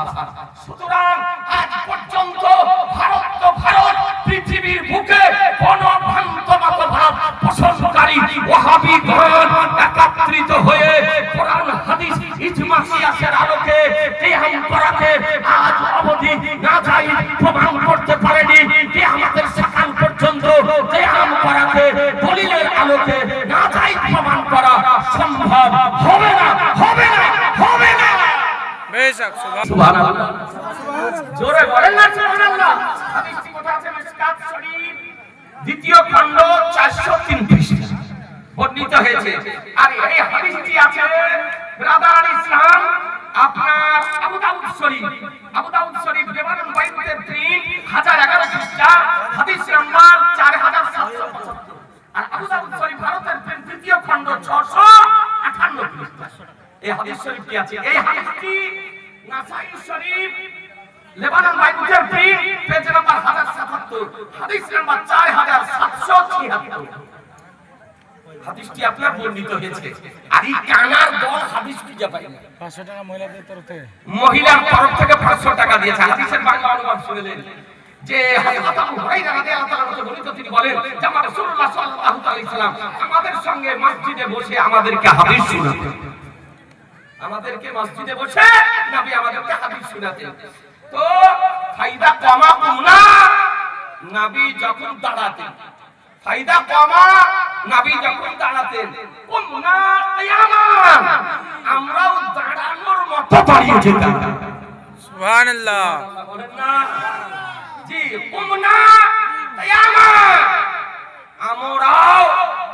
হাসান। সুতরাং আজ পর্যন্ত ভারত পৃথিবীর বুকে কোন ভ্রান্ত মতভাব পোষণকারী ওয়াহাবিগণ একত্রিত হয়ে কোরআন হাদিস ইজমা কিয়াসের আলোকে কিয়াম করাকে আজ অবধি নাজায়েজ প্রমাণ করতে পারেনি। কিয়ামতের সেখান পর্যন্ত কিয়াম করাকে দলিলের আলোকে নাজায়েজ প্রমাণ করা সম্ভব হবে না, হবে না, হবে না। বেশক সুবহানাল্লাহ, জোরে বলেন না সুবহানাল্লাহ। হাদিসটি কোথা আছে? মিশকাত শরীফ দ্বিতীয় খণ্ড 403 পৃষ্ঠা বর্ণিত হয়েছে। আর এই হাদিসটি আছে ব্রাদার ইসলাম আপনার আবু দাউদ শরীফ লেবানন বাইতুতে 3011 পৃষ্ঠা হাদিস নাম্বার 4775। আর আবু দাউদ শরীফ ভারতের তৃতীয় খণ্ড 658 পৃষ্ঠা এই হাদিস শরীফটি আছে। এই হাদিসটি নাসাই শরীফ লেবানন বাইতুতে পেজ নাম্বার 1077 হাদিস নাম্বার 4776। হাদিসটি আপনার বর্ণিত হয়েছে। আর এই কানার দল হাদিস খুঁজে পায় না। 500 টাকা মহিলার তরফ থেকে 500 টাকা দিয়েছে। হাদিসের বাংলা অনুবাদ শুনলেন যে হযরত আবু হুরায়রা রাদিয়াল্লাহু তাআলা বর্ণিত, তিনি বলেন যে আমার রাসূলুল্লাহ সাল্লাল্লাহু আলাইহি ওয়াসাল্লাম আমাদের সঙ্গে মসজিদে বসে আমাদেরকে হাদিস শোনাতেন। আমাদেরকে মসজিদে বসে নবী আমাদেরকে হাদিস শোনাতেন। তো ফায়দা কমা কুমনা নবী যখন দাঁড়াতেন, ফায়দা কমা নবী যখন দাঁড়াতেন, কুমনা কিয়ামান আমরাও দাঁড়ানোর মতো দাঁড়িয়ে যেতাম। সুবহানাল্লাহ, বলেন না জি, কুমনা কিয়ামান আমরাও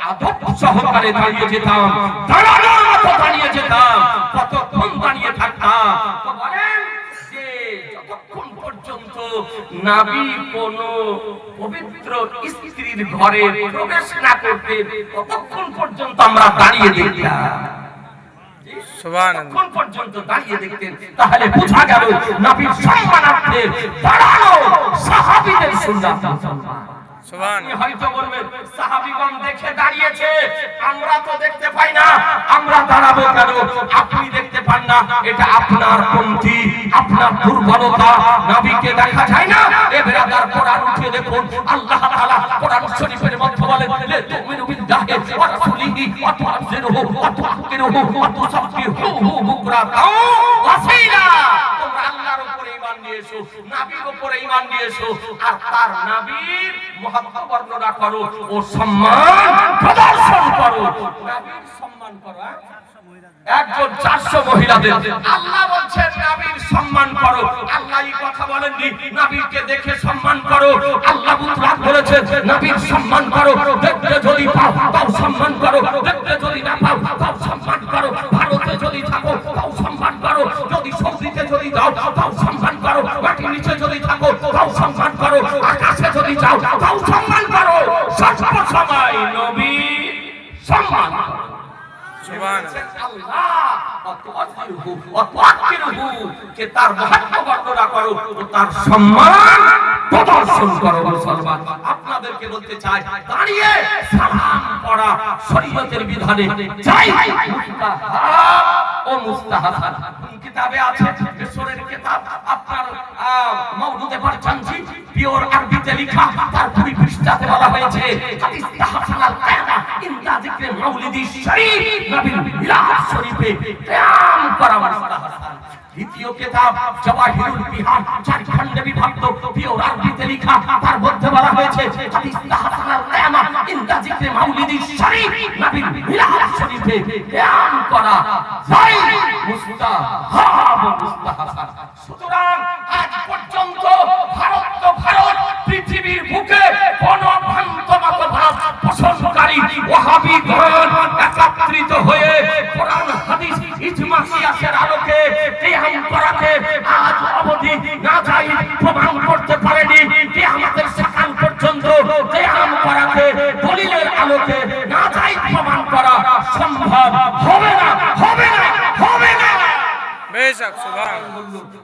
আদব সহকারে দাঁড়িয়ে যেতাম, দাঁড়ানোর মতো দাঁড়িয়ে যেতাম। কতক্ষণ দাঁড়িয়ে থাকতাম? তো বলেন যে যতক্ষণ পর্যন্ত নবী কোন পবিত্র স্ত্রীর ঘরে প্রবেশ না করতেন ততক্ষণ পর্যন্ত আমরা দাঁড়িয়ে দেখতাম। সুবহানাল্লাহ, কোন পর্যন্ত দাঁড়িয়ে দেখতেন? তাহলে বোঝা গেল নবীর সম্মানার্থে দাঁড়ানো সাহাবীদের সুন্নাত। সুবহানাল্লাহ, হয়তো বলবেন সাহাবীগণ দেখে দাঁড়িয়েছে, আমরা তো দেখতে পাই না, আমরা দাঁড়াবো কেন? আপনি দেখতে পান না, এটা আপনার পন্থী, আপনার দুর্বলতা। নবীকে দেখা যায় না? এ ব্রাদার কোরআন উঠিয়ে দেখুন, আল্লাহ তাআলা কোরআন শরীফের মধ্যে বলেন লে তুমিনু বিল্লাহি ওয়া রাসূলিহি ওয়া তুআযিরুহু ওয়া তুআক্কিরুহু ওয়া তুসাব্বিহুহু বুকরাতাও ওয়া আসীলা। তোমরা আল্লাহর উপরে ঈমান নিয়ে এসো, নবীর উপরে ঈমান নিয়ে এসো, আর তার নবীর মহত্ব বর্ণনা করো ও সম্মান প্রদর্শন করো। নবীর সম্মান করো। একজন 400 মহিলাদের আল্লাহ বলছেন নবীর সম্মান করো। আল্লাহ এই কথা বলেননি নবীকে দেখে সম্মান করো। আল্লাহ মুতলাক বলেছেন নবীর সম্মান করো। দেখতে যদি পাও তাও সম্মান করো, দেখতে যদি না পাও তাও সম্মান করো। ভারতে যদি থাকো তাও সম্মান করো, যদি সৌদিতে যদি যাও তাও সম্মান করো, মাটির নিচে যদি থাকো তাও সম্মান করো, আকাশে যদি যাও তাও সম্মান করো। সর্ব সময় নবী সম্মান। তার মহত্ব বর্ণনা করো, তার সম্মান প্রদর্শন করো। মুসলমান আপনাদেরকে বলতে চাই, দাঁড়িয়ে সালাম পড়া শরীয়তের বিধানে চাই। ও মুস্তাহাসান কিতাবে আছে, মিশরের কিতাব আপনার মাওলুদে বারজানজি পিওর আরবিতে লেখা, তার 2 পৃষ্ঠাতে বলা হয়েছে হাদিস তাহসানাল কিয়ামা ইনদা যিকরে মাউলিদি শরীফ, নবীর মিলাদ শরীফে কিয়াম করা মুস্তাহাসান। দ্বিতীয় কিতাব জাওয়াহিরুল বিহার 4 খণ্ডে বিভক্ত পিওর আরবিতে লেখা, তার মধ্যে বলা হয়েছে হাদিস তাহসানাল কিয়ামা ইনদা যিকরে মাউলিদি শরীফ, নবীর মিলাদ শরীফে কিয়াম করা যাই মুস্তাহাব মুস্তাহাসান। সুতরাং আজ পর্যন্ত ভারত পৃথিবীর বুকে কোন ভ্রান্ত মতভাব পোষণকারী ওয়াহাবিগণ একত্রিত হয়ে কোরআন হাদিস ইজমা কিয়াসের আলোকে কিয়াম করাকে আজ অবধি নাজায়েজ প্রমাণ করতে পারেনি। কিয়ামতের সেখান পর্যন্ত কিয়াম করাকে দলিলের আলোকে নাজায়েজ প্রমাণ করা সম্ভব হবে না, হবে না, হবে না। বেশক সুবহানাল্লাহ,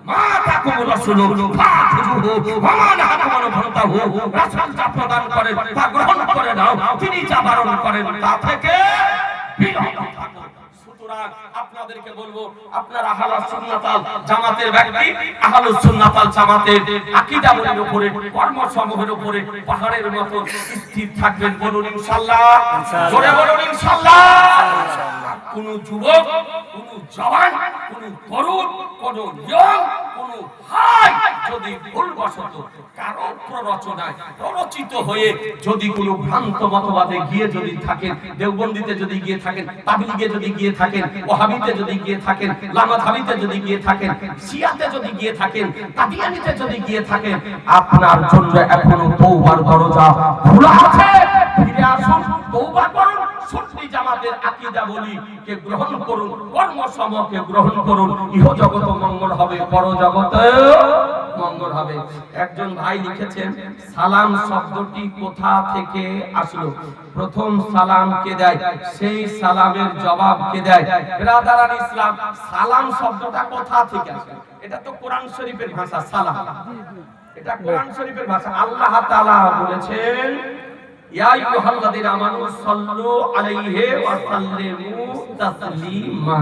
মাতা কুমুল রাসূল ফাতুহু ওয়া মান হাকামান ফাতাহু। রাসূল যা প্রদান করেন তা গ্রহণ করে নাও, তিনি যা বারণ করেন তা থেকে বিরত থাকো। সুতরাং সুতরাং আপনাদেরকে বলবো, আপনারা আহলুস সুন্নাত ওয়াল জামাতের ব্যক্তি, আহলুস সুন্নাত ওয়াল জামাতের আকীদার উপরে, কর্মসমূহের উপরে পাহাড়ের মতো স্থির থাকবেন। বলুন ইনশাআল্লাহ, জোরে বলুন ইনশাআল্লাহ। কোন যুবক, কোন জওয়ান, কোন তরুণ, কোন ইয়ং, কোন ভাই যদি ভুলবশত কারো প্ররোচনায় প্ররোচিত হয়ে যদি কোনো ভ্রান্ত মতবাদে গিয়ে যদি থাকেন, দেওবন্দিতে যদি গিয়ে থাকেন, তাবলীগে যদি গিয়ে থাকেন, ওয়াহাবিতে যদি গিয়ে থাকেন, লামাধাবিতে যদি গিয়ে থাকেন, শিয়াতে যদি গিয়ে থাকেন, কাদিয়ানিতে যদি গিয়ে থাকেন, আপনার জন্য এখনো তওবার দরজা খোলা আছে। ফিরে আসুন, তওবা করুন, সুন্নি জামাতের আকীদা বলি কে গ্রহণ করুন, কর্মসমূহকে গ্রহণ করুন। ইহ জগত মঙ্গল হবে, পর জগতে মঙ্গল হবে। একজন ভাই লিখেছেন, সালাম শব্দটি কোথা থেকে আসলো? প্রথম সালাম কে দেয়, সেই সালামের জবাব কে দেয়? ব্রাদারান ইসলাম, সালাম শব্দটা কোথা থেকে আসলো? এটা তো কোরআন শরীফের ভাষা, সালাম। এটা কোরআন শরীফের ভাষা। আল্লাহ তাআলা বলেছেন, ইয়া আইয়ুহাল্লাযীনা আমানু সাল্লু আলাইহি ওয়া সাল্লিমু তাসলিমা।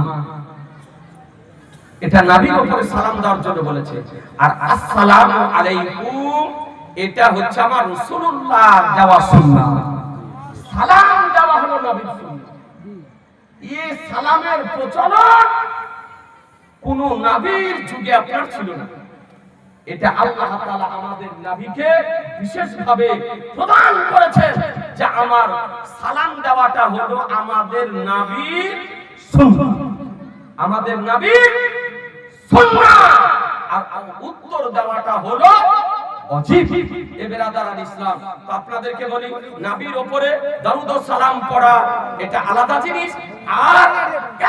এটা নবীর উপরে সালাম দেওয়ার জন্য বলেছে। আর আসসালামু আলাইকুম এটা হচ্ছে আমার রাসূলুল্লাহ দেওয়া সুন্নাহ। সালাম দেওয়া হলো নবীর সুন্নাহ। এই সালামের প্রচলন কোন নবীর যুগে আপনার ছিল না। এটা আল্লাহ তাআলা আমাদের নবীকে বিশেষভাবে প্রদান করেছেন যে আমার সালাম দেওয়াটা হলো আমাদের নবীর সুন্নাহ, আমাদের নবীর সুন্নাহ। আর উত্তর দেওয়াটা হলো ওয়াজিব। এ বেরাদারান ইসলাম, তো আপনাদেরকে বলি, নবীর উপরে দরুদ ও সালাম পড়া এটা আলাদা জিনিস, আর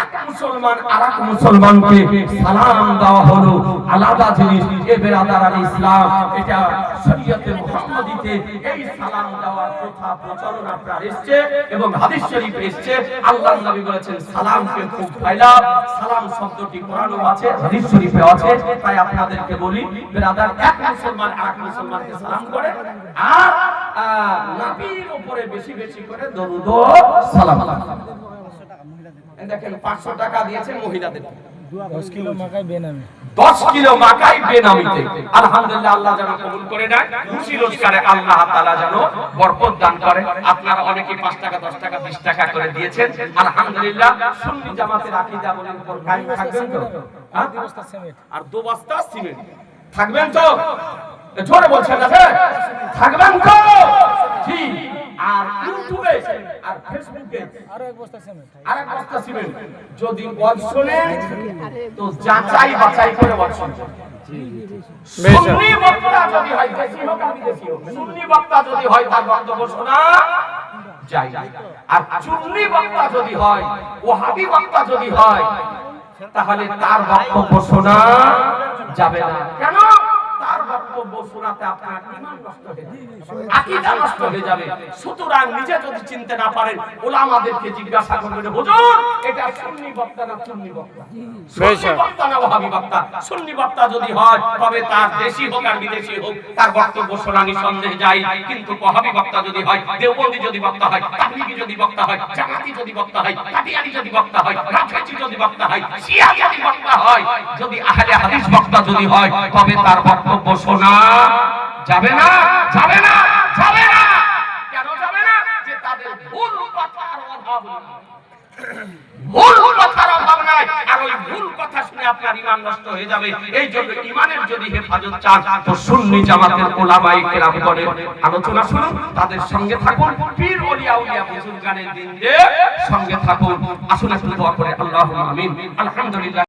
এক মুসলমান আরেক মুসলমানকে সালাম দেওয়া হলো আলাদা জিনিস। এ বেরাদারান ইসলাম, এটা শরীয়তে মুহাম্মাদিতে এই সালাম দেওয়ার প্রথা প্রচলন আপনার এসেছে এবং হাদিস শরীফে এসেছে। আল্লাহর নবী বলেছেন সালামকে খুব ফায়দা। সালাম শব্দটি কোরআনেও আছে, হাদিস শরীফে আছে। তাই আপনাদেরকে বলি, বেরাদার, এক মুসলমান আরেক মুসলমানকে সালাম করে আর নবীর উপরে বেশি বেশি করে দরুদ ও সালাম। দেখেন 500 টাকা দিয়েছে মহিলাদের, 10 কিলো মাকাই বেনামি, 10 কিলো মাকাই বেনামিতে। আলহামদুলিল্লাহ, আল্লাহ যেন কবুল করে নেয়, খুশি রোজগারে আল্লাহ তাআলা যেন বরকত দান করে। আপনারা অনেকেই 5 টাকা, 10 টাকা, 20 টাকা করে দিয়েছেন। আলহামদুলিল্লাহ, সুন্নি জামাতের আকীদা বলেন উপর কায়েম থাকবেন তো? আর 2 বস্তা সিমেন্ট, আর 2 বস্তা সিমেন্ট থাকবেন তো? জোরে বলছেন না? থাকবেন তো? ঠিক। আর ইউটিউবে আর ফেসবুকে আর 1 বস্তা সিমেন্ট, আরেক বস্তা সিমেন্ট। যদি ওয়াজ শুনেন তো যাচাই বাছাই করে ওয়াজ শুনবেন। সুন্নি বক্তা যদি হয়, দেশি হোক আর বিদেশি হোক, সুন্নি বক্তা যদি হয় তার বক্তব্য শোনা যায়। আর সুন্নি বক্তা যদি হয়, ওয়াহাবি বক্তা যদি হয়, তাহলে তার বক্তব্য শোনা যাবে না। কেন? তার বক্তব্য শোনাতে আপনার ঈমান নষ্ট হয়ে যাবে, আকীদা নষ্ট হয়ে যাবে। সুতরাং নিজে যদি চিনতে না পারেন, উলামাদেরকে জিজ্ঞাসা করবেন, হুজুর এটা সুন্নি বক্তা না সুন্নি বক্তা, সুন্নি বক্তা না ওয়াহাবি বক্তা? সুন্নি বক্তা যদি হয় তবে তার দেশি হোক আর বিদেশি হোক তার বক্তব্য শোনা নিঃসন্দেহে যায়। কিন্তু ওয়াহাবি বক্তা যদি হয়, দেওবন্দি যদি বক্তা হয়, তাবলীগী যদি বক্তা হয়, জামাতি যদি বক্তা হয়, কাদিয়ানী যদি বক্তা হয়, রাফেজি যদি বক্তা হয়, শিয়া যদি বক্তা হয়, যদি আহলে হাদিস বক্তা যদি হয়, তবে তার বক্তব্য শোনা যাবে না, যাবে না, যাবে না। কেন যাবে না? যে তাদের ভুল কথার অভাব নাই, ভুল কথার অভাব নাই। আর ওই ভুল কথা শুনে আপনার ঈমান নষ্ট হয়ে যাবে। এই জন্য ঈমানের যদি হেফাজত চান তো সুন্নি জামাতের উলামায়ে কেরামগণের আলোচনা শুনুন, তাদের সঙ্গে থাকুন, পীর ওলিয়া উলিয়া বুজুর্গানের দিনদের সঙ্গে থাকুন। আসুন একটু দোয়া করে, আল্লাহুম্মা আমিন। আলহামদুলিল্লাহ।